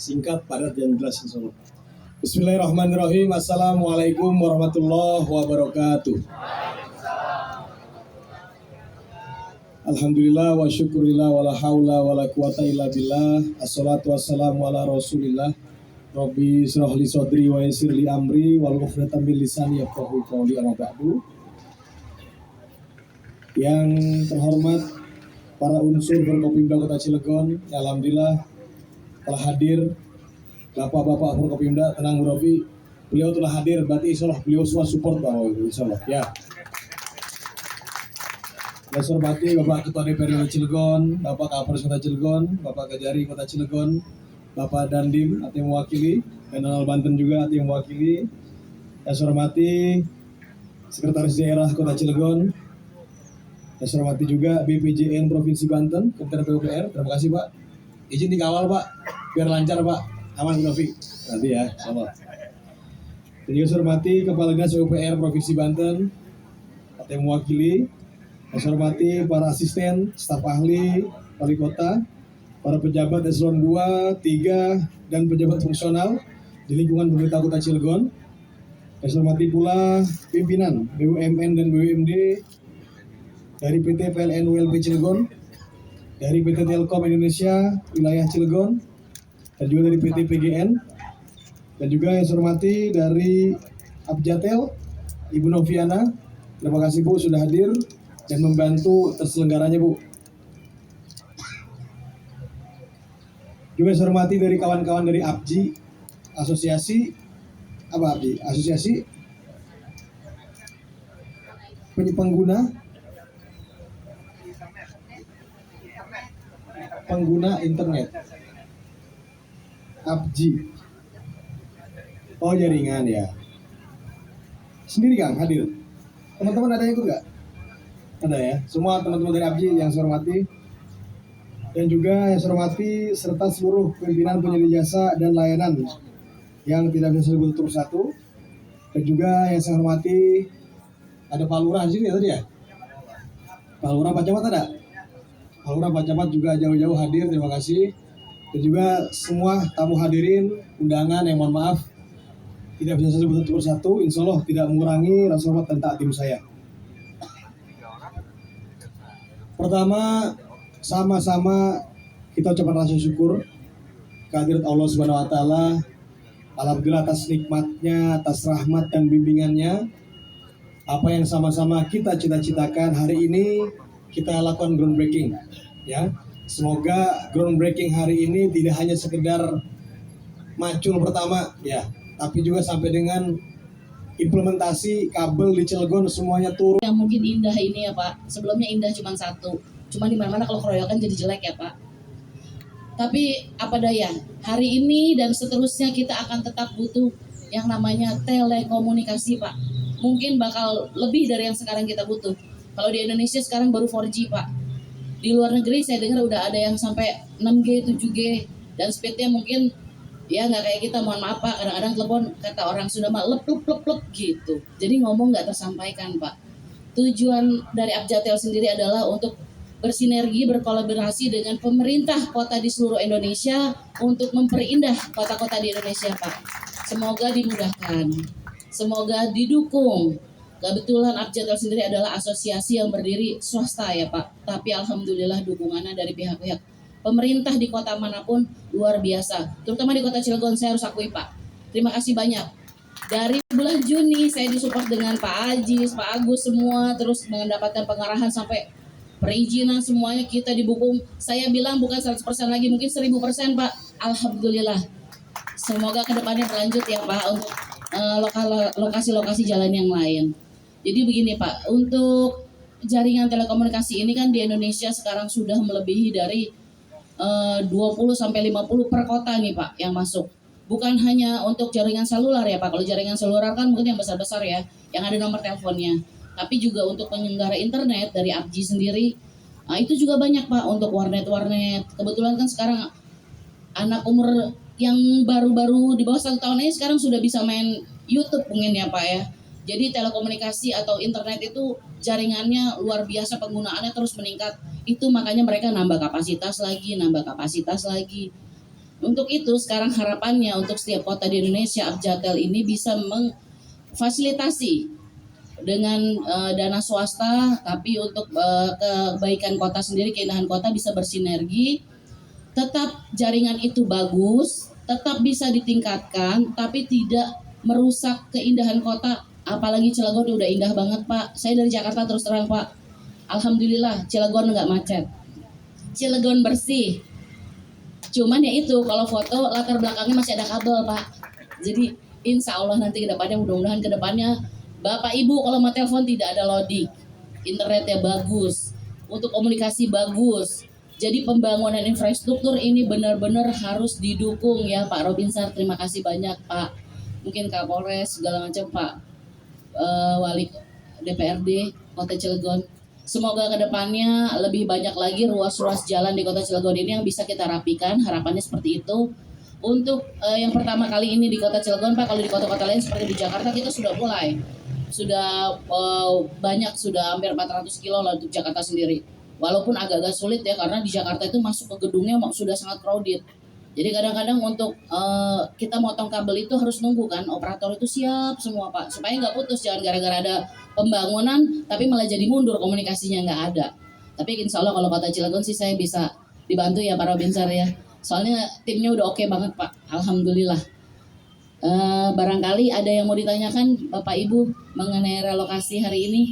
singkat, padat, dan jelas insyaallah. Bismillahirrahmanirrahim. Assalamualaikum warahmatullahi wabarakatuh. Alhamdulillah wa syukurillah wa la haula wa la quwata illa billah. Assalatu wassalamu ala rasulillah. Rabbi israh li sadri wa yassir li amri wal 'uqdatam min lisani yafqahu qawli, amma ba'du. Yang terhormat para unsur Forkopimda Kota Cilegon, alhamdulillah telah hadir. Bapak-bapak Forkopimda, tenang Bu Rofi, beliau telah hadir, berarti insyaallah beliau semua support bahwa insyaallah ya. Saya hormati Bapak Ketua DPRD Kota Cilegon, Bapak Kapolres Kota Cilegon, Bapak Kajari Kota Cilegon, Bapak Dandim yang mewakili, Kanal Banten juga yang mewakili. Saya hormati Sekretaris Daerah Kota Cilegon. Saya hormati juga BPJN Provinsi Banten, Kementerian PUPR. Terima kasih Pak. Izin dikawal Pak, biar lancar Pak. Aman Bu Rofi, nanti ya, insyaallah. Dan juga saya hormati Kepala Dinas PUPR Provinsi Banten, yang mewakili. Saya hormati para asisten, staf ahli, wali kota, para pejabat eselon 2, 3, dan pejabat fungsional di lingkungan pemerintah Kota Cilegon. Saya hormati pula pimpinan BUMN dan BUMD dari PT PLN ULP Cilegon, dari PT Telkom Indonesia wilayah Cilegon, dan juga dari PT PGN, dan juga yang saya hormati dari Abjatel, Ibu Noviana. Terima kasih Bu sudah hadir dan membantu terselenggaranya Bu. Juga saya hormati dari kawan-kawan dari APJI, Asosiasi pengguna internet. APJI. Oh, jaringan ya. Sendiri Kang hadir. Teman-teman ada yang ikut nggak? Ada ya. Semua teman-teman dari APJI yang saya hormati. Dan juga yang saya hormati serta seluruh pimpinan penyedia jasa dan layanan yang tidak bisa disebut satu persatu. Dan juga yang saya hormati ada Pak Lurah di sini ya tadi ya. Pak Lurah Pak Camat ada? Pak Lurah Pak Camat juga jauh-jauh hadir. Terima kasih. Dan juga semua tamu hadirin undangan yang mohon maaf tidak bisa saya sebut satu persatu, insya Allah tidak mengurangi rasa hormat dan takdim saya. Pertama, sama-sama kita ucapkan rasa syukur kehadirat Allah Subhanahu wa taala. Alhamdulillah atas nikmatnya, atas rahmat dan bimbingannya. Apa yang sama-sama kita cita-citakan hari ini kita lakukan groundbreaking ya. Semoga groundbreaking hari ini tidak hanya sekedar macul pertama ya, tapi juga sampai dengan implementasi kabel di Cilegon semuanya turun. Yang mungkin indah ini ya Pak, sebelumnya indah cuma satu, cuma di mana-mana kalau keroyokan jadi jelek ya Pak. Tapi apa daya, hari ini dan seterusnya kita akan tetap butuh yang namanya telekomunikasi Pak. Mungkin bakal lebih dari yang sekarang kita butuh. Kalau di Indonesia sekarang baru 4G Pak. Di luar negeri saya dengar udah ada yang sampai 6G, 7G, dan speednya mungkin ya nggak kayak kita, mohon maaf Pak, kadang-kadang telepon kata orang sudah mah lep gitu. Jadi ngomong nggak tersampaikan Pak. Tujuan dari Abjatel sendiri adalah untuk bersinergi, berkolaborasi dengan pemerintah kota di seluruh Indonesia untuk memperindah kota-kota di Indonesia Pak. Semoga dimudahkan, semoga didukung. Kebetulan Abjatel sendiri adalah asosiasi yang berdiri swasta ya Pak. Tapi alhamdulillah dukungannya dari pihak-pihak pemerintah di kota manapun luar biasa. Terutama di kota Cilegon saya harus akui Pak. Terima kasih banyak. Dari bulan Juni saya disupport dengan Pak Ajis, Pak Agus semua. Terus mendapatkan pengarahan sampai perizinan semuanya kita didukung. Saya bilang bukan 100% lagi, mungkin 1000% Pak. Alhamdulillah. Semoga kedepannya berlanjut ya Pak untuk lokasi-lokasi jalan yang lain. Jadi begini Pak, untuk jaringan telekomunikasi ini kan di Indonesia sekarang sudah melebihi dari 20-50 per kota nih Pak yang masuk. Bukan hanya untuk jaringan seluler ya Pak, kalau jaringan seluler kan mungkin yang besar-besar ya, yang ada nomor teleponnya. Tapi juga untuk penyelenggara internet dari APJI sendiri, itu juga banyak Pak untuk warnet-warnet. Kebetulan kan sekarang anak umur yang baru-baru di bawah 1 tahun ini sekarang sudah bisa main YouTube mungkin ya Pak ya. Jadi telekomunikasi atau internet itu jaringannya luar biasa, penggunaannya terus meningkat. Itu makanya mereka nambah kapasitas lagi. Untuk itu sekarang harapannya untuk setiap kota di Indonesia Abjatel ini bisa memfasilitasi dengan dana swasta, tapi untuk kebaikan kota sendiri, keindahan kota bisa bersinergi, tetap jaringan itu bagus, tetap bisa ditingkatkan, tapi tidak merusak keindahan kota. Apalagi Cilegon udah indah banget Pak. Saya dari Jakarta terus terang Pak, alhamdulillah Cilegon nggak macet, Cilegon bersih. Cuman ya itu kalau foto latar belakangnya masih ada kabel Pak. Jadi insya Allah nanti kedepannya, mudah-mudahan kedepannya Bapak Ibu kalau mau telepon tidak ada loading, internetnya bagus, untuk komunikasi bagus. Jadi pembangunan infrastruktur ini benar-benar harus didukung ya Pak Robinsar. Terima kasih banyak Pak. Mungkin Kapolres segala macam Pak, Wali DPRD Kota Cilegon. Semoga kedepannya lebih banyak lagi ruas-ruas jalan di Kota Cilegon ini yang bisa kita rapikan. Harapannya seperti itu. Untuk yang pertama kali ini di Kota Cilegon Pak, kalau di kota-kota lain seperti di Jakarta kita sudah mulai. Sudah banyak, sudah hampir 400 kilo lah untuk Jakarta sendiri. Walaupun agak-agak sulit ya, karena di Jakarta itu masuk ke gedungnya sudah sangat crowded. Jadi kadang-kadang untuk kita motong kabel itu harus nunggu kan, operator itu siap semua Pak, supaya nggak putus, jangan gara-gara ada pembangunan tapi malah jadi mundur, komunikasinya nggak ada. Tapi insya Allah kalau Kota Cilegon sih saya bisa dibantu ya Pak Robinsar ya, soalnya timnya udah oke banget Pak, alhamdulillah. Barangkali ada yang mau ditanyakan Bapak Ibu mengenai relokasi hari ini.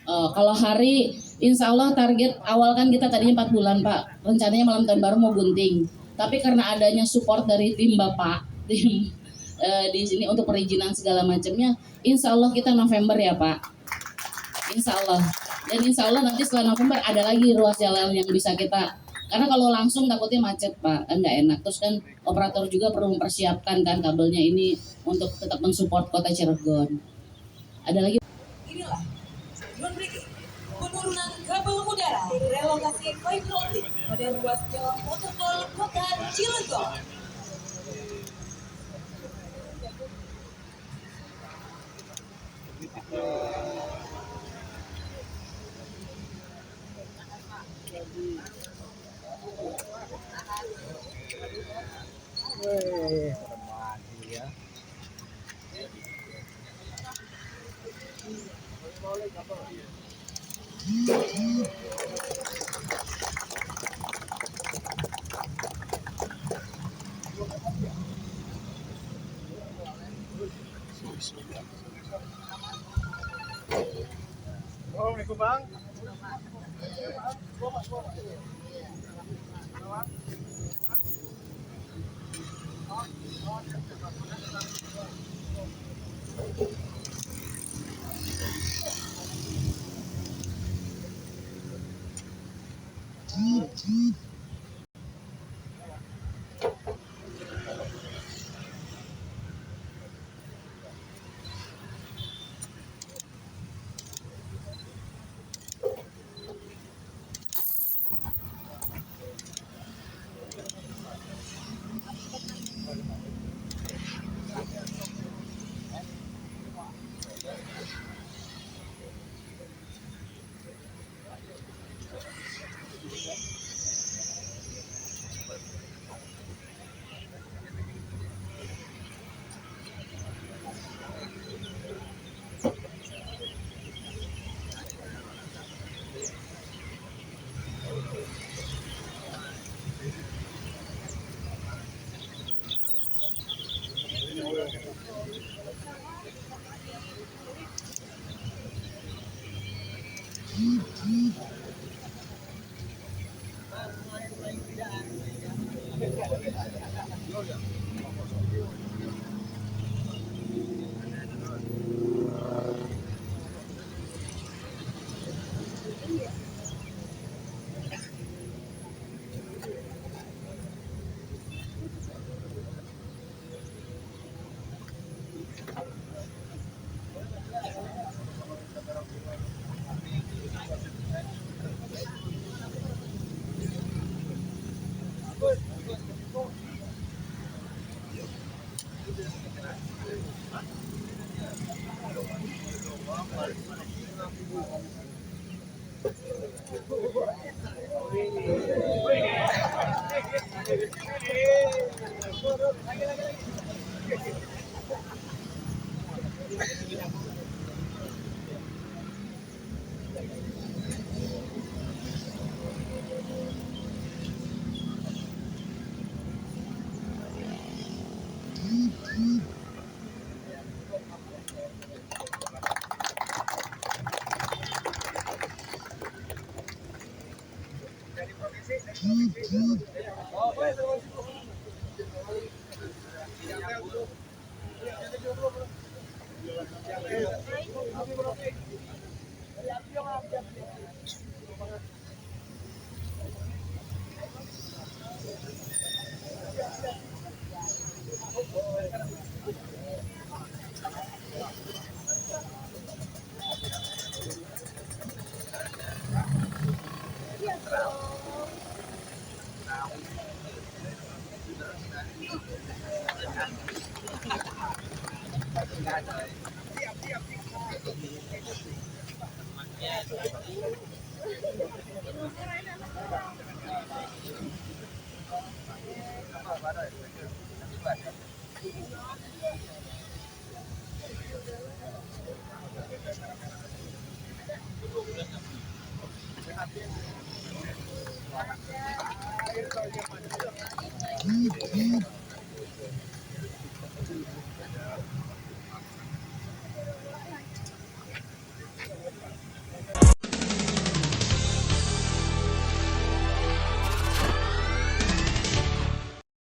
Kalau hari, insya Allah target awal kan kita tadinya 4 bulan Pak, rencananya malam tahun baru mau gunting. Tapi karena adanya support dari tim Bapak, tim di sini untuk perizinan segala macamnya, insya Allah kita November ya Pak, insya Allah. Dan insya Allah nanti setelah November ada lagi ruas jalan yang bisa kita, karena kalau langsung takutnya macet Pak, kan nggak enak. Terus kan operator juga perlu mempersiapkan kan kabelnya ini untuk tetap mensupport Kota Cilegon. Ada lagi. Inilah non-breaking penurunan kabel udara dari relokasi fiber optik pada ruas jalan protokol Kota Cilegon. Assalamualaikum Bang.